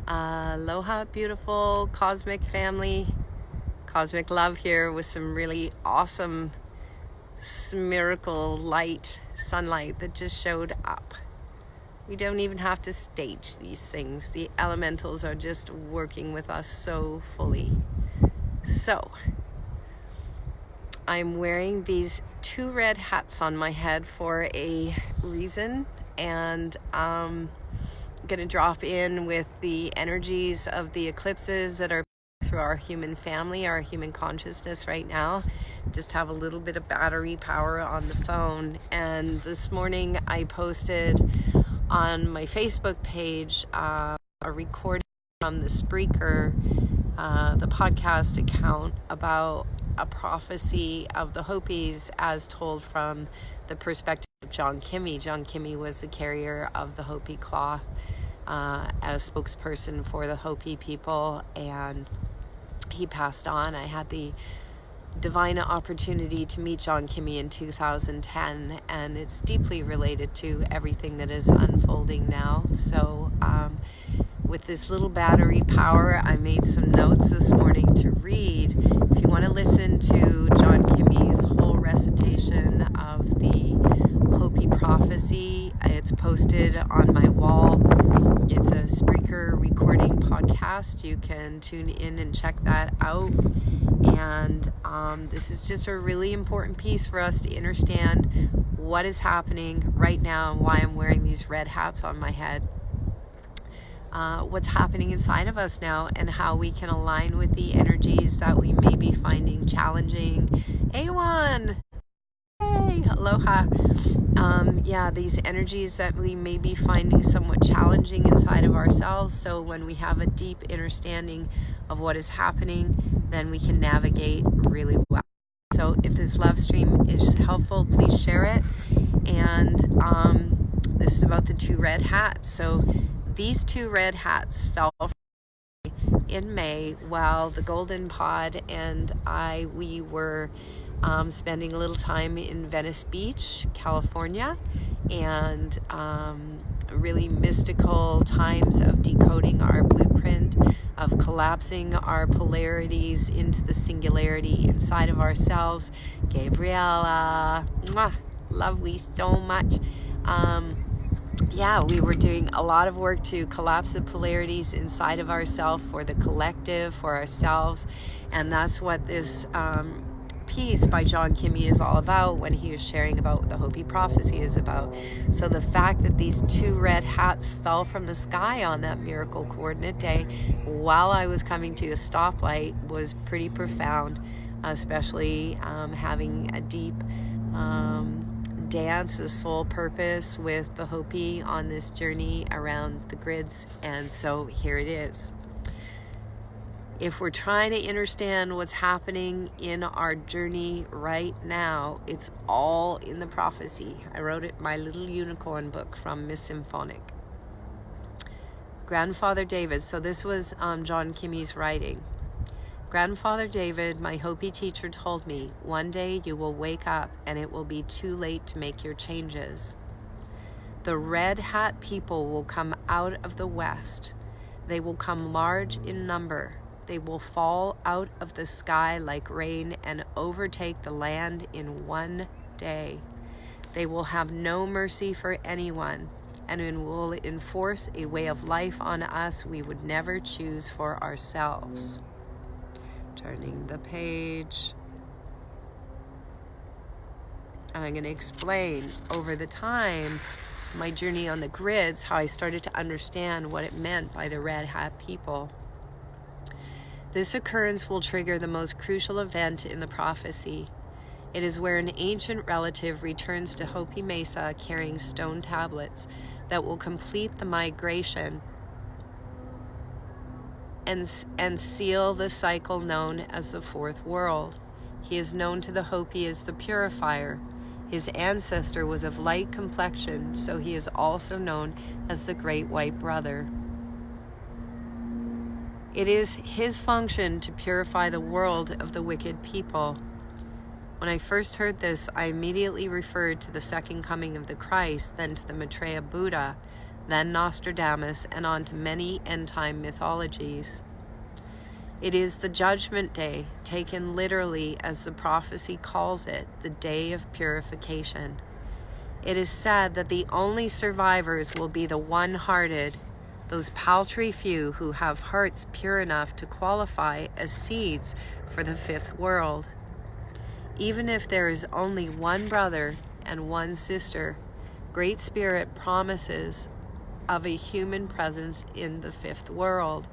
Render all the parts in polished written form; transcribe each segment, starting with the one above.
Aloha, beautiful cosmic family. Cosmic love here with some really awesome miracle light, sunlight that just showed up. We don't even have to stage these things. The elementals are just working with us so fully. So, I'm wearing these two red hats on my head for a reason, and I'm going to drop in with the energies of the eclipses that are through our human family, our human consciousness right now. Just have a little bit of battery power on the phone. And this morning I posted on my Facebook page a recording from the Spreaker, the podcast account, about a prophecy of the Hopis as told from the perspective of John Kimmey. John Kimmey was the carrier of the Hopi cloth as spokesperson for the Hopi people, and he passed on. I had the divine opportunity to meet John Kimmey in 2010, and it's deeply related to everything that is unfolding now. So with this little battery power, I made some notes this morning to read. If you want to listen to John Kimmey's whole recitation of the Hopi prophecy, it's posted on my wall. It's a Spreaker recording podcast. You can tune in and check that out. And this is just a really important piece for us to understand what is happening right now and why I'm wearing these red hats on my head. What's happening inside of us now and how we can align with the energies that we may be finding challenging. A1! Hey, aloha. These energies that we may be finding somewhat challenging inside of ourselves. So when we have a deep understanding of what is happening, then we can navigate really well. So if this love stream is helpful, please share it. And this is about the two red hats. So these two red hats fell in May while the Golden Pod and we were spending a little time in Venice Beach, California, and really mystical times of decoding our blueprint, of collapsing our polarities into the singularity inside of ourselves. Gabriella, mwah, love we so much. We were doing a lot of work to collapse the polarities inside of ourselves for the collective, for ourselves, and that's what this piece by John Kimmey is all about when he was sharing about what the Hopi prophecy is about. So the fact that these two red hats fell from the sky on that miracle coordinate day while I was coming to a stoplight was pretty profound, especially having a deep dance, a soul purpose with the Hopi on this journey around the grids. And so here it is. If we're trying to understand what's happening in our journey right now, it's all in the prophecy. I wrote it in my little unicorn book from Miss Symphonic. Grandfather David, so this was John Kimmey's writing. Grandfather David, my Hopi teacher, told me, one day you will wake up and it will be too late to make your changes. The red hat people will come out of the west. They will come large in number. They will fall out of the sky like rain and overtake the land in one day. They will have no mercy for anyone and will enforce a way of life on us we would never choose for ourselves. Turning the page. And I'm going to explain over the time my journey on the grids, how I started to understand what it meant by the red hat people. This occurrence will trigger the most crucial event in the prophecy. It is where an ancient relative returns to Hopi Mesa carrying stone tablets that will complete the migration and seal the cycle known as the fourth world. He is known to the Hopi as the purifier. His ancestor was of light complexion, so he is also known as the Great White Brother. It is his function to purify the world of the wicked people. When I first heard this, I immediately referred to the second coming of the Christ, then to the Maitreya Buddha, then Nostradamus, and on to many end-time mythologies. It is the judgment day, taken literally as the prophecy calls it, the day of purification. It is said that the only survivors will be the one-hearted, those paltry few who have hearts pure enough to qualify as seeds for the fifth world. Even if there is only one brother and one sister, Great Spirit promises of a human presence in the fifth world,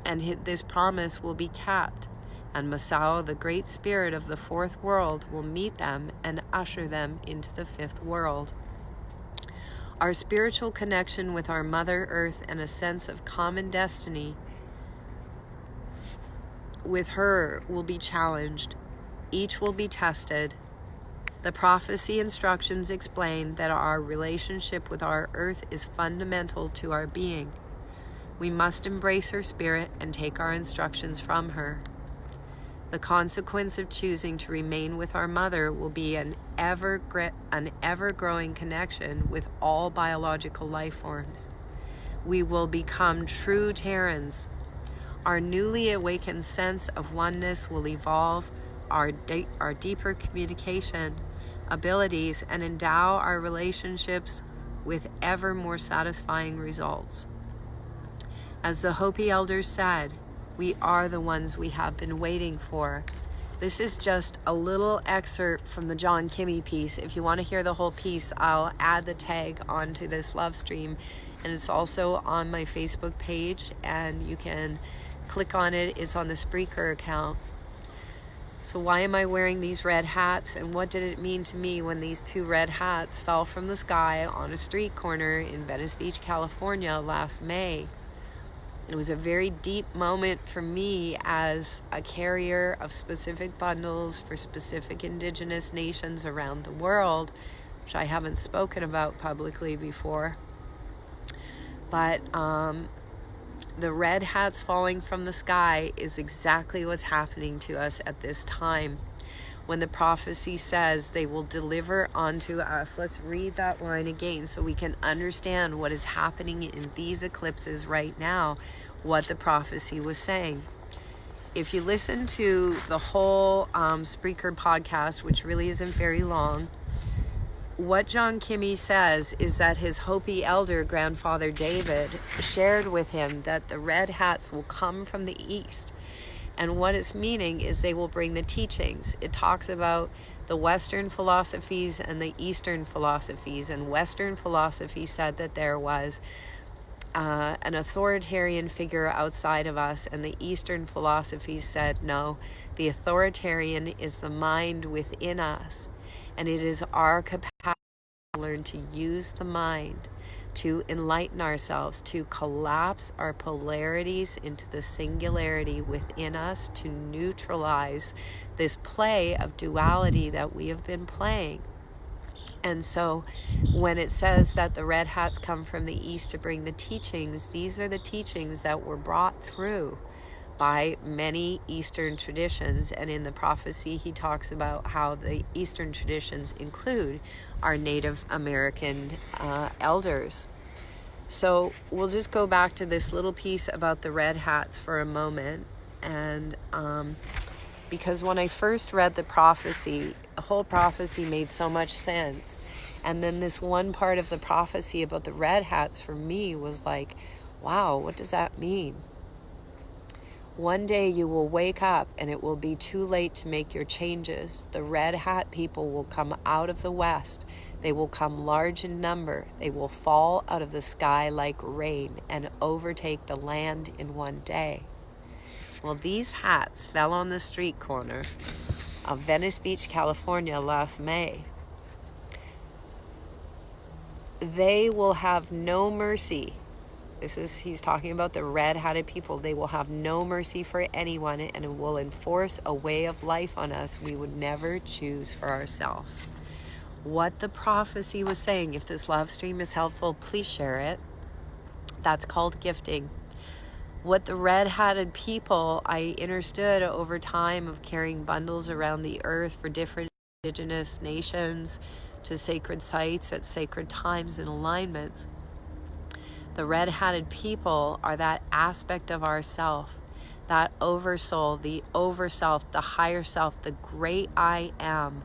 and this promise will be kept, and Masao, the Great Spirit of the fourth world, will meet them and usher them into the fifth world. Our spiritual connection with our Mother Earth and a sense of common destiny with her will be challenged. Each will be tested. The prophecy instructions explain that our relationship with our Earth is fundamental to our being. We must embrace her spirit and take our instructions from her. The consequence of choosing to remain with our mother will be an ever-growing connection with all biological life forms. We will become true Terrans. Our newly awakened sense of oneness will evolve our deeper communication abilities and endow our relationships with ever more satisfying results. As the Hopi elders said, we are the ones we have been waiting for. This is just a little excerpt from the John Kimmey piece. If you want to hear the whole piece, I'll add the tag onto this LoveStream, and it's also on my Facebook page, and you can click on it. It's on the Spreaker account. So why am I wearing these red hats, and what did it mean to me when these two red hats fell from the sky on a street corner in Venice Beach, California last May? It was a very deep moment for me as a carrier of specific bundles for specific indigenous nations around the world, which I haven't spoken about publicly before. But the red hats falling from the sky is exactly what's happening to us at this time. When the prophecy says they will deliver unto us. Let's read that line again so we can understand what is happening in these eclipses right now, what the prophecy was saying. If you listen to the whole Spreaker podcast, which really isn't very long, what John Kimmey says is that his Hopi elder grandfather David shared with him that the red hats will come from the east. And what it's meaning is they will bring the teachings. It talks about the Western philosophies and the Eastern philosophies. And Western philosophy said that there was an authoritarian figure outside of us. And the Eastern philosophy said, no, the authoritarian is the mind within us. And it is our capacity to learn to use the mind, to enlighten ourselves, to collapse our polarities into the singularity within us, to neutralize this play of duality that we have been playing. And so when it says that the red hats come from the east to bring the teachings, these are the teachings that were brought through by many Eastern traditions. And in the prophecy, he talks about how the Eastern traditions include our Native American elders. So we'll just go back to this little piece about the red hats for a moment. And because when I first read the prophecy, the whole prophecy made so much sense. And then this one part of the prophecy about the red hats for me was like, wow, what does that mean? One day you will wake up and it will be too late to make your changes. The red hat people will come out of the west. They will come large in number. They will fall out of the sky like rain and overtake the land in one day. Well, these hats fell on the street corner of Venice Beach, California last May. They will have no mercy. He's talking about the red-hatted people. They will have no mercy for anyone and will enforce a way of life on us we would never choose for ourselves. What the prophecy was saying, if this LoveStream is helpful, please share it. That's called gifting. What the red-hatted people, I understood over time of carrying bundles around the earth for different indigenous nations to sacred sites at sacred times and alignments. The red-hatted people are that aspect of ourself, that oversoul, the overself, the higher self, the great I am,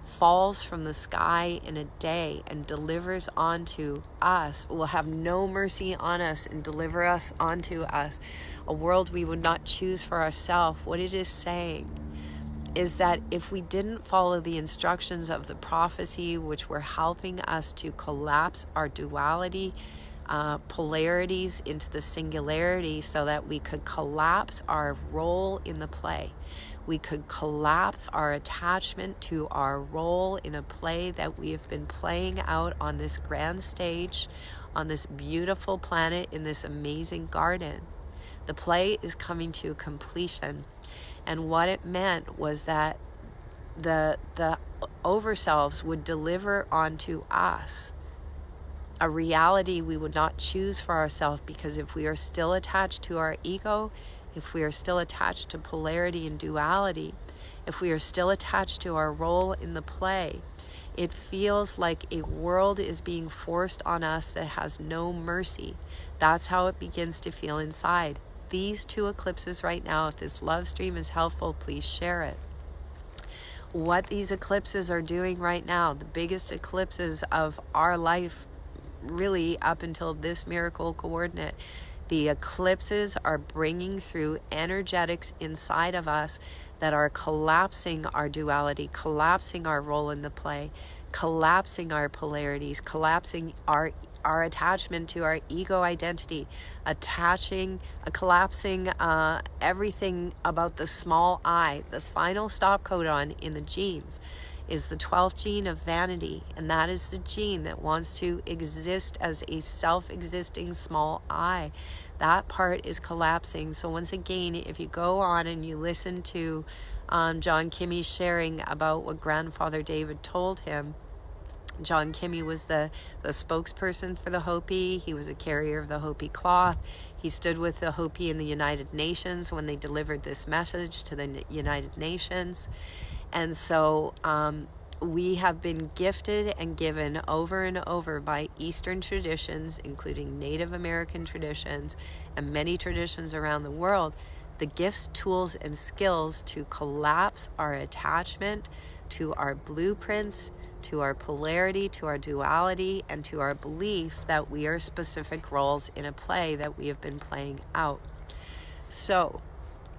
falls from the sky in a day and delivers onto us, will have no mercy on us and deliver us onto us, a world we would not choose for ourselves. What it is saying is that if we didn't follow the instructions of the prophecy, which were helping us to collapse our duality, polarities into the singularity, so that we could collapse our role in the play. We could collapse our attachment to our role in a play that we have been playing out on this grand stage, on this beautiful planet, in this amazing garden. The play is coming to completion. And what it meant was that the overselves would deliver onto us a reality we would not choose for ourselves, because if we are still attached to our ego, if we are still attached to polarity and duality, if we are still attached to our role in the play, it feels like a world is being forced on us that has no mercy. That's how it begins to feel inside. These two eclipses right now, if this love stream is helpful, please share it. What these eclipses are doing right now, the biggest eclipses of our life, really up until this miracle coordinate, the eclipses are bringing through energetics inside of us that are collapsing our duality, collapsing our role in the play, collapsing our polarities, collapsing our attachment to our ego identity, collapsing everything about the small I. The final stop codon in the genes is the 12th gene of vanity, and that is the gene that wants to exist as a self-existing small I. That part is collapsing. So once again, if you go on and you listen to John Kimmey sharing about what Grandfather David told him, John Kimmey was the spokesperson for the Hopi. He was a carrier of the Hopi cloth. He stood with the Hopi in the United Nations when they delivered this message to the United Nations. And so we have been gifted and given over and over by Eastern traditions, including Native American traditions and many traditions around the world, the gifts, tools, and skills to collapse our attachment to our blueprints, to our polarity, to our duality, and to our belief that we are specific roles in a play that we have been playing out. So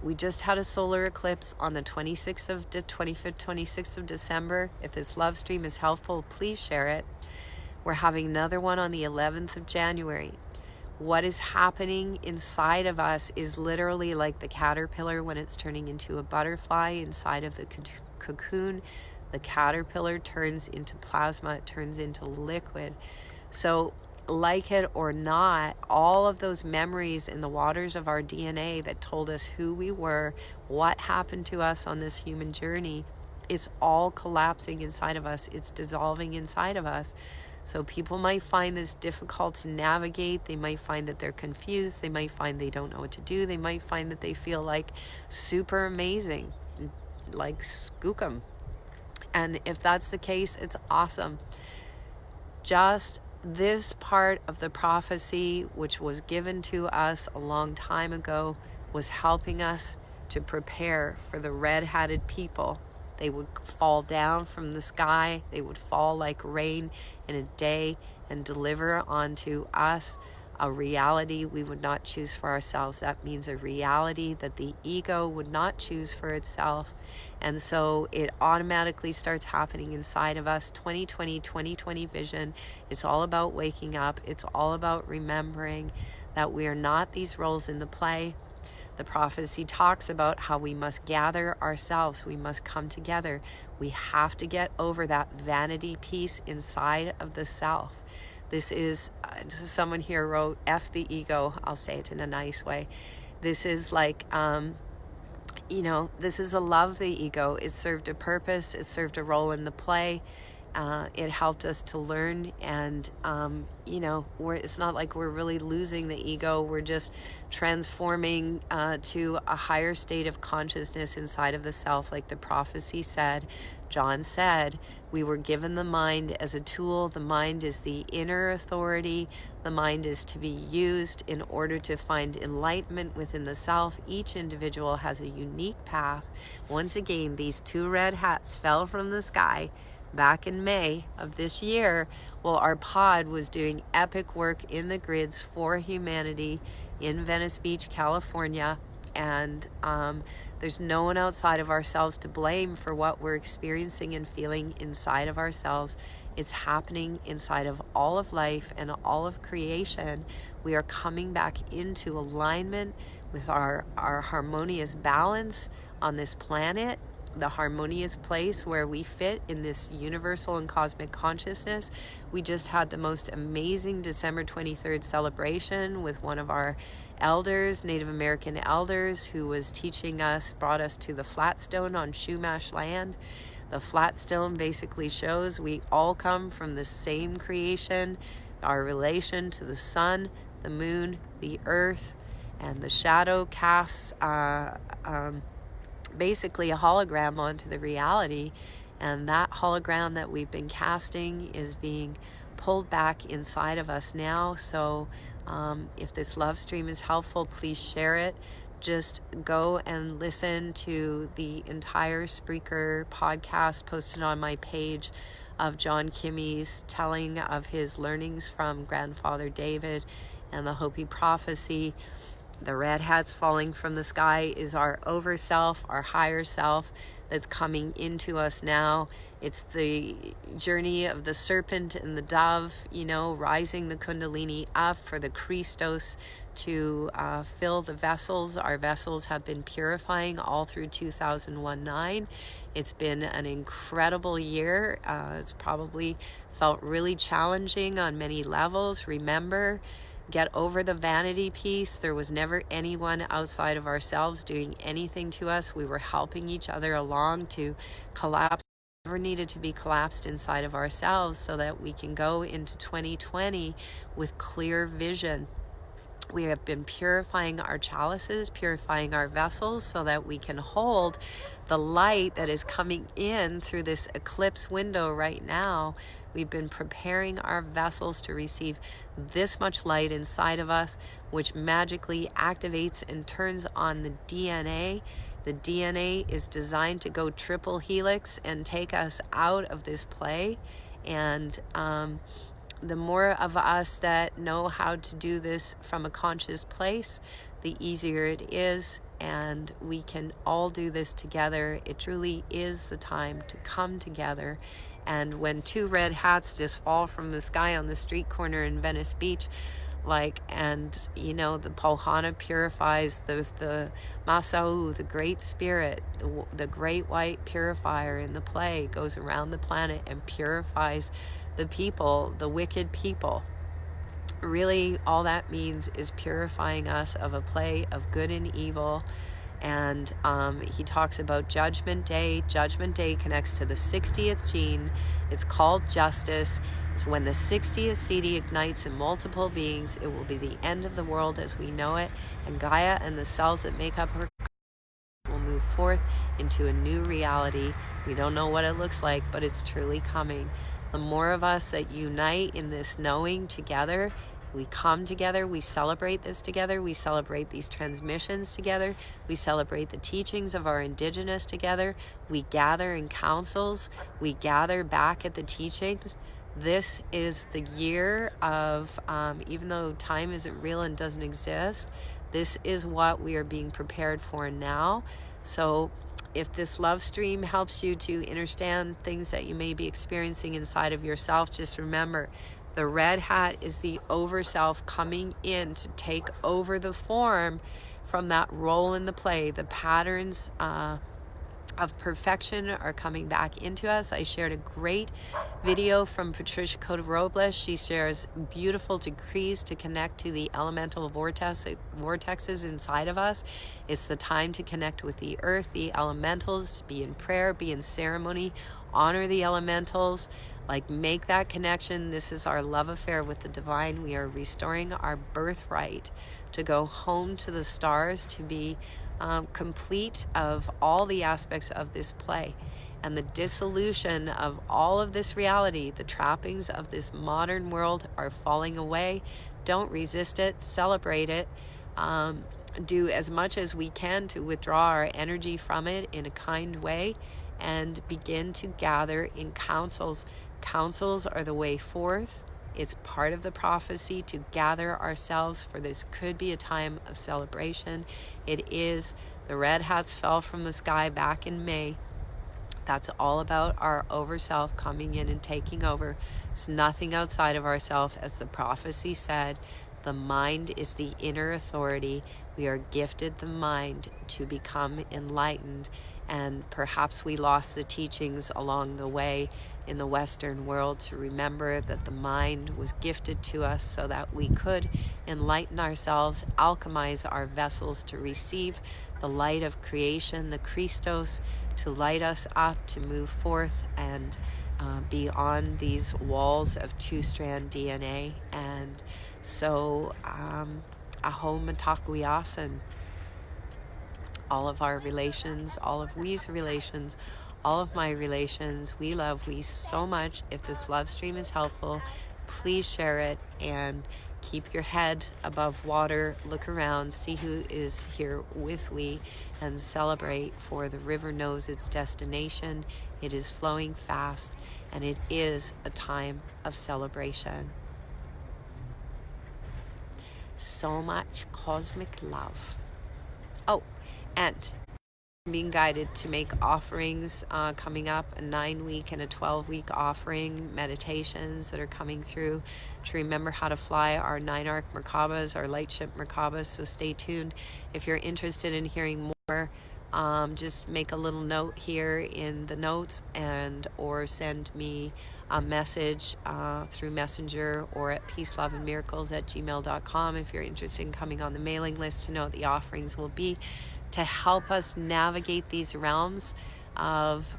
we just had a solar eclipse on the 25th, 26th of December. If this love stream is helpful, please share it. We're having another one on the 11th of January. What is happening inside of us is literally like the caterpillar when it's turning into a butterfly inside of the cocoon. The caterpillar turns into plasma, it turns into liquid. So like it or not, all of those memories in the waters of our DNA that told us who we were, what happened to us on this human journey, is all collapsing inside of us. It's dissolving inside of us. So people might find this difficult to navigate. They might find that they're confused. They might find they don't know what to do. They might find that they feel like super amazing, like skookum. And if that's the case, it's awesome. Just this part of the prophecy, which was given to us a long time ago, was helping us to prepare for the red-hatted people. They would fall down from the sky. They would fall like rain in a day and deliver onto us a reality we would not choose for ourselves. That means a reality that the ego would not choose for itself. And so it automatically starts happening inside of us. 2020 vision. It's all about waking up. It's all about remembering that we are not these roles in the play. The prophecy talks about how we must gather ourselves. We must come together. We have to get over that vanity piece inside of the self. This is, someone here wrote, F the ego. I'll say it in a nice way. This is like, this is a love the ego. It served a purpose. It served a role in the play. it helped us to learn, and it's not like we're really losing the ego. We're just transforming to a higher state of consciousness inside of the self. Like the prophecy said, John said, we were given the mind as a tool. The mind is the inner authority. The mind is to be used in order to find enlightenment within the self. Each individual has a unique path. Once again, these 2 red hats fell from the sky back in May of this year. Well, our pod was doing epic work in the grids for humanity in Venice Beach, California. And there's no one outside of ourselves to blame for what we're experiencing and feeling inside of ourselves. It's happening inside of all of life and all of creation. We are coming back into alignment with our harmonious balance on this planet, the harmonious place where we fit in this universal and cosmic consciousness. We just had the most amazing December 23rd celebration with one of our elders, Native American elders, who was teaching us, brought us to the flat stone on Chumash land. The flat stone basically shows we all come from the same creation, our relation to the sun, the moon, the earth, and the shadow casts basically a hologram onto the reality, and that hologram that we've been casting is being pulled back inside of us now. So if this love stream is helpful, please share it. Just go and listen to the entire Spreaker podcast posted on my page of John Kimmey's telling of his learnings from Grandfather David and the Hopi prophecy. The red hats falling from the sky is our over self, our higher self that's coming into us now. It's the journey of the serpent and the dove, rising the Kundalini up for the Christos to fill the vessels. Our vessels have been purifying all through 2019. It's been an incredible year. It's probably felt really challenging on many levels. Remember, get over the vanity piece. There was never anyone outside of ourselves doing anything to us. We were helping each other along to collapse whatever needed to be collapsed inside of ourselves so that we can go into 2020 with clear vision. We have been purifying our chalices, purifying our vessels so that we can hold the light that is coming in through this eclipse window right now. We've been preparing our vessels to receive this much light inside of us, which magically activates and turns on the DNA. The DNA is designed to go triple helix and take us out of this play. And the more of us that know how to do this from a conscious place, the easier it is. And we can all do this together. It truly is the time to come together. And when 2 red hats just fall from the sky on the street corner in Venice Beach, the Pohana purifies the Masau, the great spirit, the great white purifier in the play goes around the planet and purifies the people, the wicked people. Really, all that means is purifying us of a play of good and evil. And he talks about Judgment Day. Judgment Day connects to the 60th gene. It's called justice. It's when the 60th CD ignites in multiple beings. It will be the end of the world as we know it. And Gaia and the cells that make up her will move forth into a new reality. We don't know what it looks like, but it's truly coming. The more of us that unite in this knowing together, we come together, we celebrate this together, we celebrate these transmissions together, we celebrate the teachings of our indigenous together, we gather in councils, we gather back at the teachings. This is the year of, even though time isn't real and doesn't exist, this is what we are being prepared for now. So if this love stream helps you to understand things that you may be experiencing inside of yourself, just remember, the red hat is the over self coming in to take over the form from that role in the play. The patterns of perfection are coming back into us. I shared a great video from Patricia Cota-Robles. She shares beautiful decrees to connect to the elemental vortexes inside of us. It's the time to connect with the earth, the elementals, to be in prayer, be in ceremony, honor the elementals. Like, make that connection. This is our love affair with the divine. We are restoring our birthright to go home to the stars, to be complete of all the aspects of this play. And the dissolution of all of this reality, the trappings of this modern world are falling away. Don't resist it, celebrate it. Do as much as we can to withdraw our energy from it in a kind way, and begin to gather in councils. Councils are the way forth. It's part of the prophecy to gather ourselves, for this could be a time of celebration. It is. The red hats fell from the sky back in May. That's all about our overself coming in and taking over. It's nothing outside of ourself. As the prophecy said, the mind is the inner authority. We are gifted the mind to become enlightened, and perhaps we lost the teachings along the way in the Western world to remember that the mind was gifted to us so that we could enlighten ourselves, alchemize our vessels to receive the light of creation, the Christos, to light us up, to move forth and beyond these walls of two-strand DNA. And so, aho matakuyasan, all of our relations, all of we's relations, all of my relations, we love we so much. If this love stream is helpful, please share it and keep your head above water. Look around, see who is here with we, and celebrate, for the river knows its destination. It is flowing fast, and it is a time of celebration. So much cosmic love. Oh, and being guided to make offerings coming up, a 9-week and a 12-week offering, meditations that are coming through to remember how to fly our 9-arc Merkabas, our light ship Merkabas. So stay tuned. If you're interested in hearing more, just make a little note here in the notes, and or send me a message through Messenger or at peaceloveandmiracles@gmail.com if you're interested in coming on the mailing list to know what the offerings will be, to help us navigate these realms of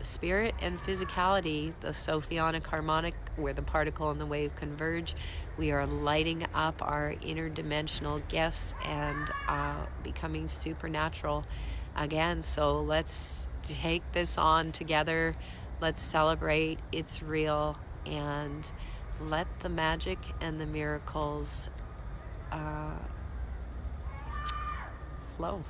spirit and physicality, the Sophionic harmonic, where the particle and the wave converge. We are lighting up our interdimensional gifts and becoming supernatural again. So let's take this on together. Let's celebrate. It's real. And let the magic and the miracles flow.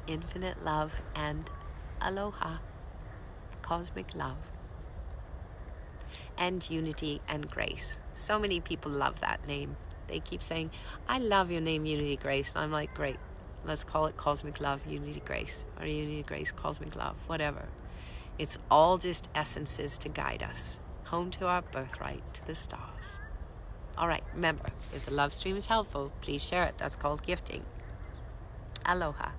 Infinite love and aloha, cosmic love, and unity and grace. So many people love that name. They keep saying, I love your name, Unity Grace. And I'm like, great, let's call it Cosmic Love, Unity Grace, or Unity Grace, Cosmic Love, whatever. It's all just essences to guide us home to our birthright, to the stars. All right, remember, if the love stream is helpful, please share it. That's called gifting. Aloha.